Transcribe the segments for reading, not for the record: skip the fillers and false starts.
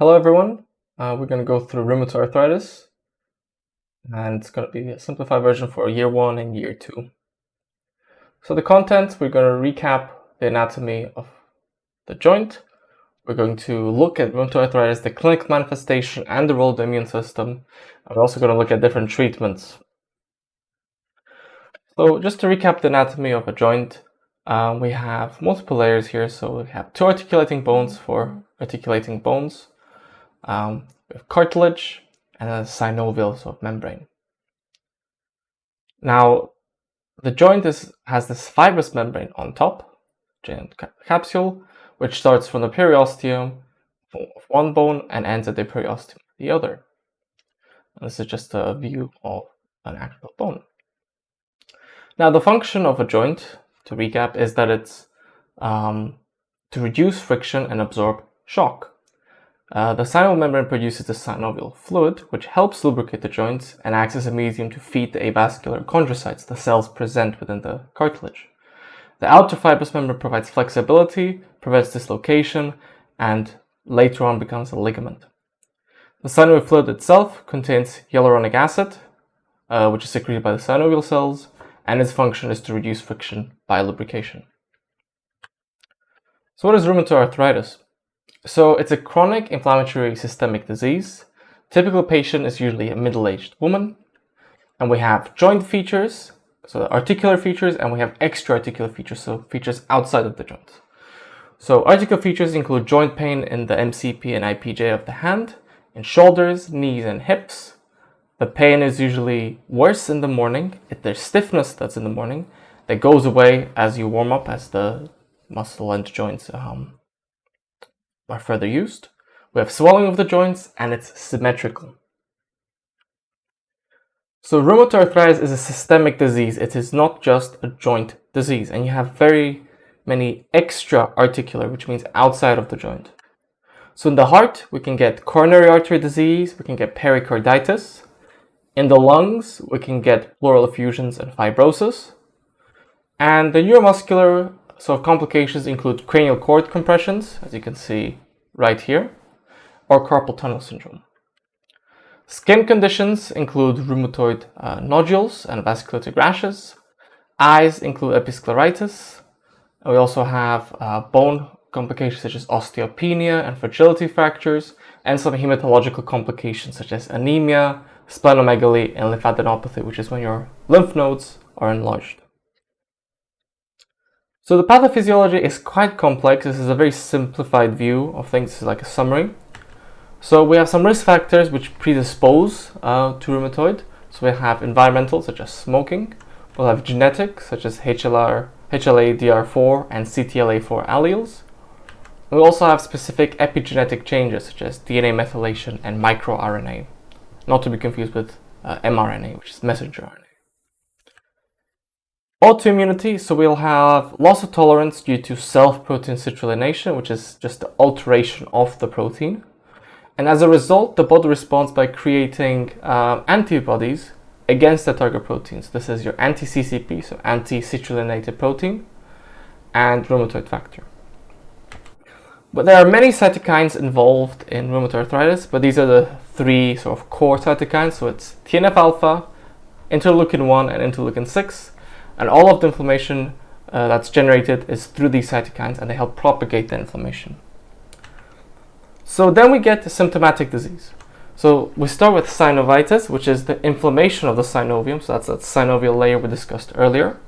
Hello everyone, we're going to go through rheumatoid arthritis, and it's going to be a simplified version for year 1 and year 2. So the content, we're going to recap the anatomy of the joint. We're going to look at rheumatoid arthritis, the clinical manifestation and the role of the immune system. And we're also going to look at different treatments. So just to recap the anatomy of a joint, we have multiple layers here. So we have 2 articulating bones for articulating bones. We have cartilage and a synovial membrane. Now, the joint has this fibrous membrane on top, giant capsule, which starts from the periosteum of one bone and ends at the periosteum of the other. And this is just a view of an actual bone. Now, the function of a joint, to recap, is that it's to reduce friction and absorb shock. The synovial membrane produces the synovial fluid, which helps lubricate the joints and acts as a medium to feed the avascular chondrocytes, the cells present within the cartilage. The outer fibrous membrane provides flexibility, prevents dislocation, and later on becomes a ligament. The synovial fluid itself contains hyaluronic acid, which is secreted by the synovial cells, and its function is to reduce friction by lubrication. So what is rheumatoid arthritis? So it's a chronic inflammatory systemic disease. Typical patient is usually a middle-aged woman. And we have joint features, so articular features, and we have extra-articular features, so features outside of the joint. So articular features include joint pain in the MCP and IPJ of the hand, in shoulders, knees, and hips. The pain is usually worse in the morning. There's stiffness that's in the morning that goes away as you warm up, as the muscle and joints are further used. We have swelling of the joints, and it's symmetrical. So rheumatoid arthritis is a systemic disease. It is not just a joint disease, and you have very many extra articular, which means outside of the joint. So in the heart, we can get coronary artery disease, we can get pericarditis. In the lungs, we can get pleural effusions and fibrosis. And the neuromuscular complications include cranial cord compressions, as you can see right here, or carpal tunnel syndrome. Skin conditions include rheumatoid nodules and vasculitic rashes. Eyes include episcleritis. And we also have bone complications such as osteopenia and fragility fractures, and some hematological complications such as anemia, splenomegaly, and lymphadenopathy, which is when your lymph nodes are enlarged. So the pathophysiology is quite complex. This is a very simplified view of things. This is like a summary. So we have some risk factors which predispose to rheumatoid. So we have environmental, such as smoking. We'll have genetic, such as HLA-DR4 and CTLA4 alleles. We also have specific epigenetic changes, such as DNA methylation and microRNA, not to be confused with mRNA, which is messenger RNA. Autoimmunity, so we'll have loss of tolerance due to self-protein citrullination, which is just the alteration of the protein. And as a result, the body responds by creating antibodies against the target proteins. This is your anti-CCP, so anti-citrulinated protein, and rheumatoid factor. But there are many cytokines involved in rheumatoid arthritis, but these are the 3 core cytokines. So it's TNF-alpha, interleukin-1, and interleukin-6. And all of the inflammation that's generated is through these cytokines, and they help propagate the inflammation. So then we get the symptomatic disease. So we start with synovitis, which is the inflammation of the synovium. So that's that synovial layer we discussed earlier.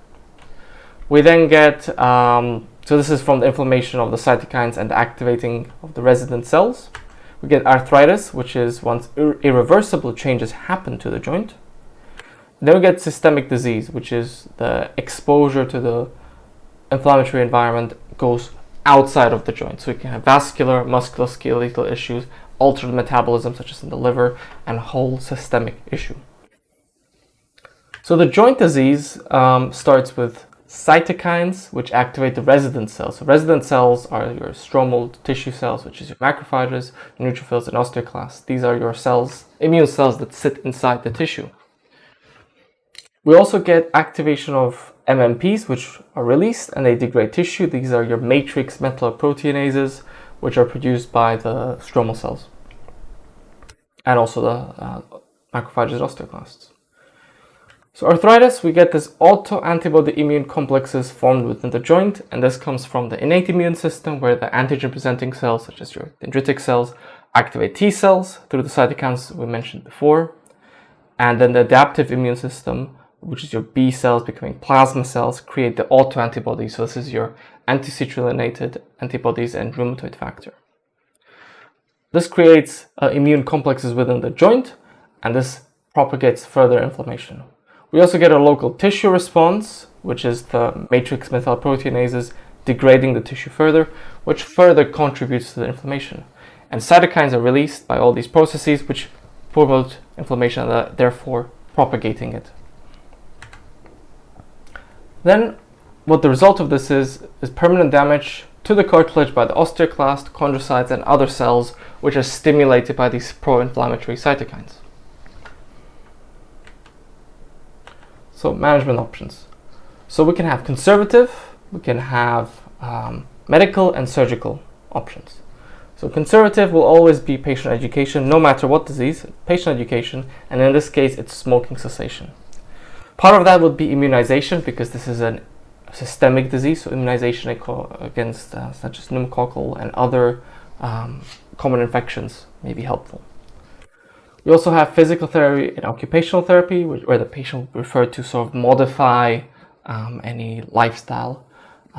We then get, so this is from the inflammation of the cytokines and the activating of the resident cells. We get arthritis, which is once irreversible changes happen to the joint. Then we get systemic disease, which is the exposure to the inflammatory environment goes outside of the joint. So we can have vascular, musculoskeletal issues, altered metabolism, such as in the liver, and a whole systemic issue. So the joint disease starts with cytokines, which activate the resident cells. So resident cells are your stromal tissue cells, which is your macrophages, neutrophils, and osteoclasts. These are your cells, immune cells that sit inside the tissue. We also get activation of MMPs, which are released and they degrade tissue. These are your matrix metalloproteinases, which are produced by the stromal cells. and also the macrophages osteoclasts. So arthritis, we get this autoantibody immune complexes formed within the joint, and this comes from the innate immune system, where the antigen-presenting cells, such as your dendritic cells, activate T cells through the cytokines we mentioned before, and then the adaptive immune system, which is your B cells becoming plasma cells, create the autoantibodies. So this is your anti-citrullinated antibodies and rheumatoid factor. This creates immune complexes within the joint, and this propagates further inflammation. We also get a local tissue response, which is the matrix metalloproteinases degrading the tissue further, which further contributes to the inflammation. And cytokines are released by all these processes, which promote inflammation and therefore propagating it. Then, what the result of this is permanent damage to the cartilage by the osteoclast, chondrocytes, and other cells, which are stimulated by these pro-inflammatory cytokines. So management options. So we can have conservative, we can have medical and surgical options. So conservative will always be patient education, no matter what disease, patient education, and in this case it's smoking cessation. Part of that would be immunization, because this is a systemic disease, so immunization against such as pneumococcal and other common infections may be helpful. We also have physical therapy and occupational therapy, where the patient will prefer to sort of modify any lifestyle,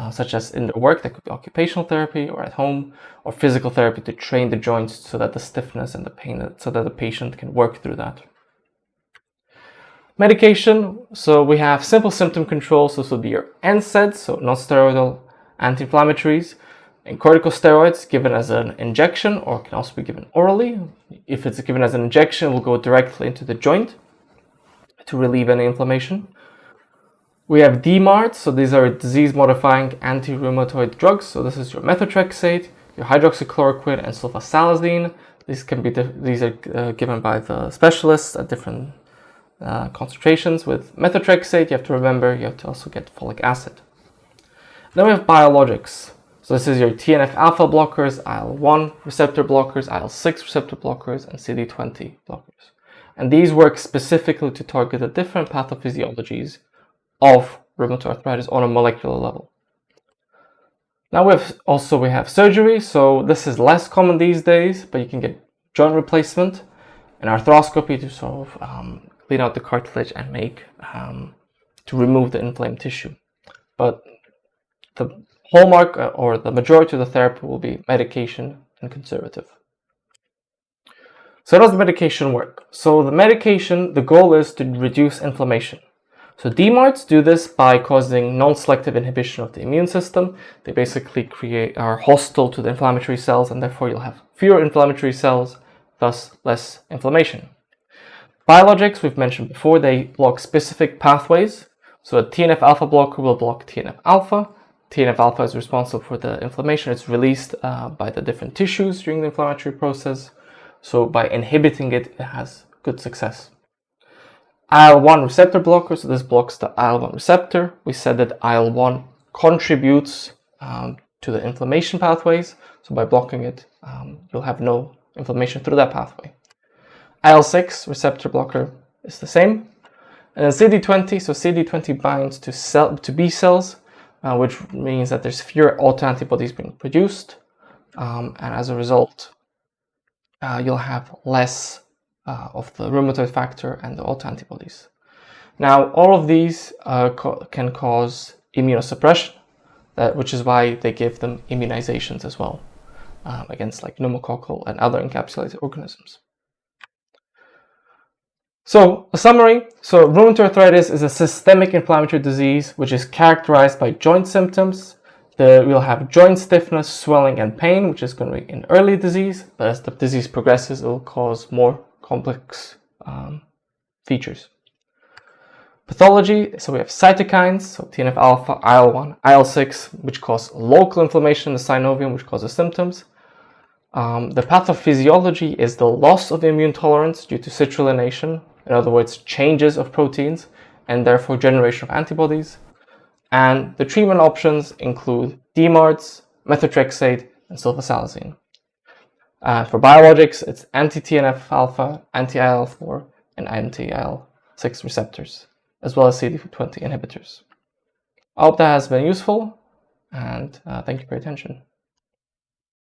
such as in their work, that could be occupational therapy, or at home, or physical therapy to train the joints so that the stiffness and the pain, so that the patient can work through that. Medication, so we have simple symptom control, so this will be your NSAIDs, so non-steroidal anti-inflammatories, and corticosteroids given as an injection, or can also be given orally. If it's given as an injection, it will go directly into the joint to relieve any inflammation. We have DMARDs, so these are disease-modifying anti-rheumatoid drugs. So this is your methotrexate, your hydroxychloroquine, and sulfasalazine. These are given by the specialists at different concentrations. With methotrexate, you have to remember you have to also get folic acid. Then we have biologics. So this is your TNF alpha blockers, IL-1 receptor blockers, IL-6 receptor blockers, and CD20 blockers. And these work specifically to target the different pathophysiologies of rheumatoid arthritis on a molecular level. Now we have surgery. So this is less common these days, but you can get joint replacement and arthroscopy to sort of clean out the cartilage and to remove the inflamed tissue. But the hallmark or the majority of the therapy will be medication and conservative. So how does the medication work? So the medication, the goal is to reduce inflammation. So DMARDs do this by causing non-selective inhibition of the immune system. They basically are hostile to the inflammatory cells, and therefore you'll have fewer inflammatory cells, thus less inflammation. Biologics, we've mentioned before, they block specific pathways. So a TNF alpha blocker will block TNF alpha. TNF alpha is responsible for the inflammation. It's released by the different tissues during the inflammatory process. So by inhibiting it, it has good success. IL-1 receptor blocker, so this blocks the IL-1 receptor. We said that IL-1 contributes to the inflammation pathways. So by blocking it, you'll have no inflammation through that pathway. IL-6 receptor blocker is the same. And then CD20, so CD20 binds to B cells, which means that there's fewer autoantibodies being produced, and as a result, you'll have less of the rheumatoid factor and the autoantibodies. Now, all of these can cause immunosuppression, which is why they give them immunizations as well, against like pneumococcal and other encapsulated organisms. So, a summary. So, rheumatoid arthritis is a systemic inflammatory disease which is characterized by joint symptoms. We'll have joint stiffness, swelling, and pain, which is going to be in early disease. But as the disease progresses, it will cause more complex features. Pathology. So, we have cytokines, so TNF alpha, IL-1, IL-6, which cause local inflammation in the synovium, which causes symptoms. The pathophysiology is the loss of immune tolerance due to citrullination. In other words, changes of proteins and therefore generation of antibodies. And the treatment options include DMARDs, methotrexate, and sulfasalazine. For biologics, it's anti-TNF alpha, anti-IL-4, and anti-IL-6 receptors, as well as CD20 inhibitors. I hope that has been useful, and thank you for your attention.